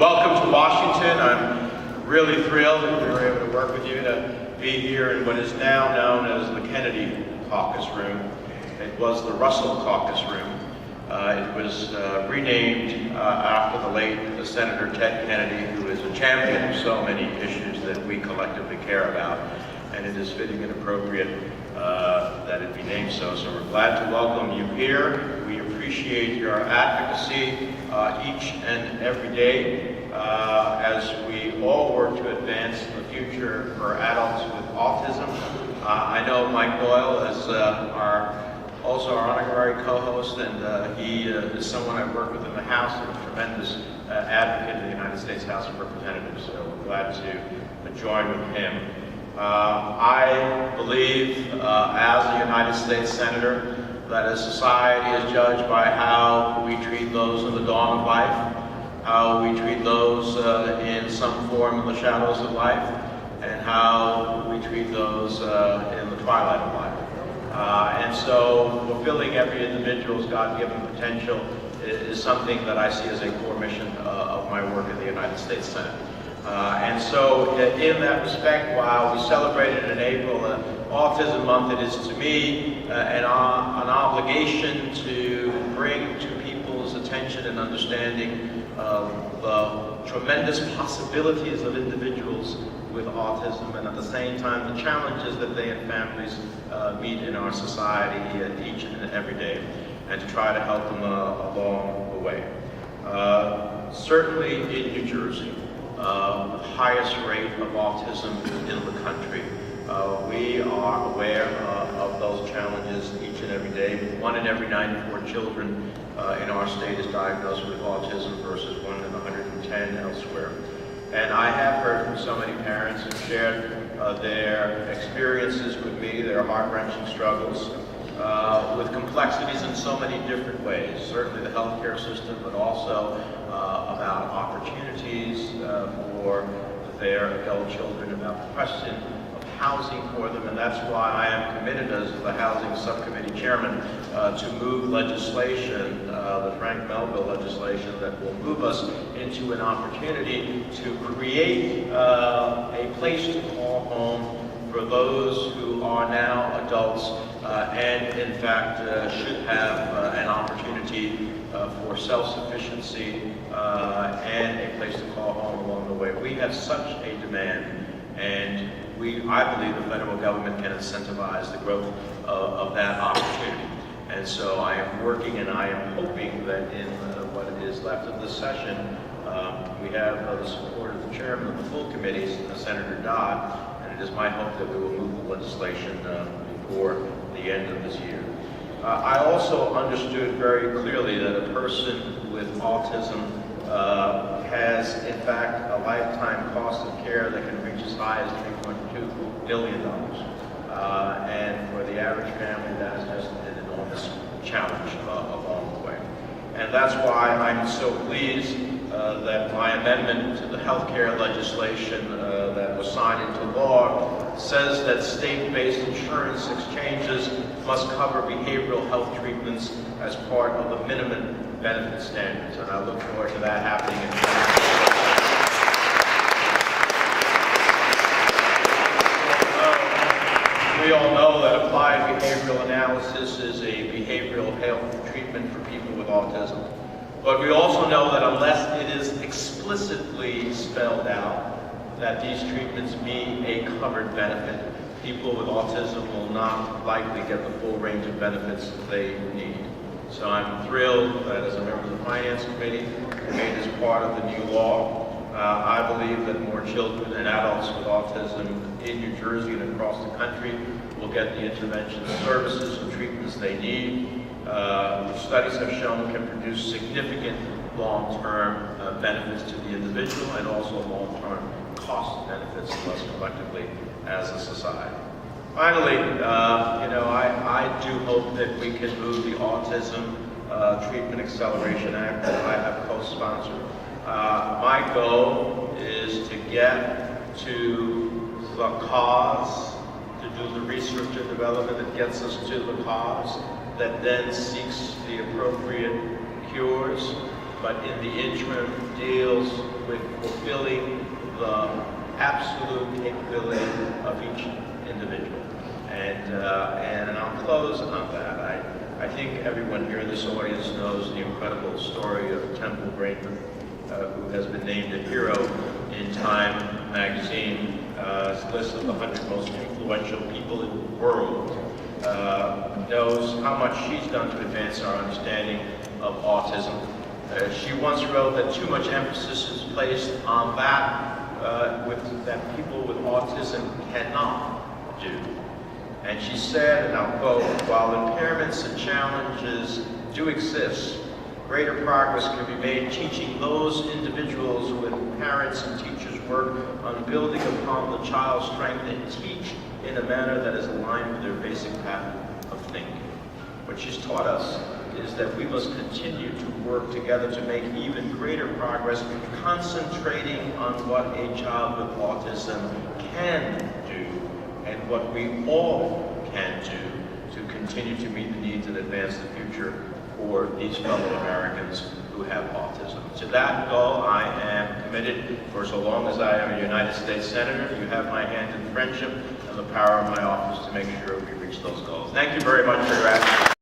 Welcome to Washington. I'm really thrilled that we were able to work with you to be here in what is now known as the Kennedy Caucus Room. It was the Russell Caucus Room. It was renamed after the late Senator Ted Kennedy, who is a champion of so many issues that we collectively care about. And it is fitting and appropriate that it be named so. So we're glad to welcome you here. We appreciate your advocacy each and every day as we all work to advance the future for adults with autism. I know Mike Doyle is also our honorary co-host, and he is someone I've worked with in the House and a tremendous advocate in the United States House of Representatives. So we're glad to join with him. I believe, as a United States Senator, that a society is judged by how we treat those in the dawn of life, how we treat those in some form in the shadows of life, and how we treat those in the twilight of life. And so fulfilling every individual's God-given potential is something that I see as a core mission of my work in the United States Senate. And so in that respect, while we celebrated in April Autism Month, it is to me an obligation to bring to people's attention and understanding the tremendous possibilities of individuals with autism, and at the same time the challenges that they and families meet in our society each and every day, and to try to help them along the way. Certainly in New Jersey, the highest rate of autism in the country. We are aware of those challenges each and every day. 1 in every 94 children in our state is diagnosed with autism versus 1 in 110 elsewhere. And I have heard from so many parents who shared their experiences with me, their heart-wrenching struggles, with complexities in so many different ways. Certainly the healthcare system, but also about opportunities for their adult children, about the question of housing for them, and that's why I am committed as the Housing Subcommittee Chairman to move legislation, the Frank Melville legislation, that will move us into an opportunity to create a place to call home for those who are now adults and in fact should have an opportunity for self-sufficiency and a place to call home along the way. We have such a demand, and I believe the federal government can incentivize the growth of that opportunity. And so I am working, and I am hoping that in what is left of this session, we have the support of the chairman of the full committees, Senator Dodd, and it is my hope that we will move the legislation before the end of this year. I also understood very clearly that a person with autism has, in fact, a lifetime cost of care that can reach as high as $3.2 billion. And for the average family, that is just an enormous challenge along the way. And that's why I'm so pleased that my amendment to the healthcare legislation that was signed into law says that state-based insurance exchanges must cover behavioral health treatments as part of the minimum benefit standards. And I look forward to that happening in We all know that applied behavioral analysis is a behavioral health treatment for people with autism. But we also know that unless it is explicitly spelled out that these treatments mean a covered benefit, people with autism will not likely get the full range of benefits that they need. So I'm thrilled that as a member of the Finance Committee, made as part of the new law, I believe that more children and adults with autism in New Jersey and across the country will get the interventions, services, and treatments they need, which studies have shown can produce significant long-term benefits to the individual and also long-term cost benefits to us collectively as a society. Finally, I do hope that we can move the Autism Treatment Acceleration Act that I have co-sponsored. My goal is to get to the cause, to do the research and development that gets us to the cause, that then seeks the appropriate cures, but in the interim deals with fulfilling the absolute capability of each individual. And I'll close on that. I think everyone here in this audience knows the incredible story of Temple Grandin, who has been named a hero in Time magazine. List of the 100 most influential people in the world, knows how much she's done to advance our understanding of autism. She once wrote that too much emphasis is placed on that that people with autism cannot do. And she said, and I'll quote, "While impairments and challenges do exist, greater progress can be made teaching those individuals with parents and teachers work on building upon the child's strength and teach in a manner that is aligned with their basic pattern of thinking." What she's taught us is that we must continue to work together to make even greater progress, concentrating on what a child with autism can do and what we all can do to continue to meet the needs and advance the future for these fellow Americans who have autism. To that goal, I am committed for so long as I am a United States Senator. You have my hand in friendship and the power of my office to make sure we reach those goals. Thank you very much for your attention.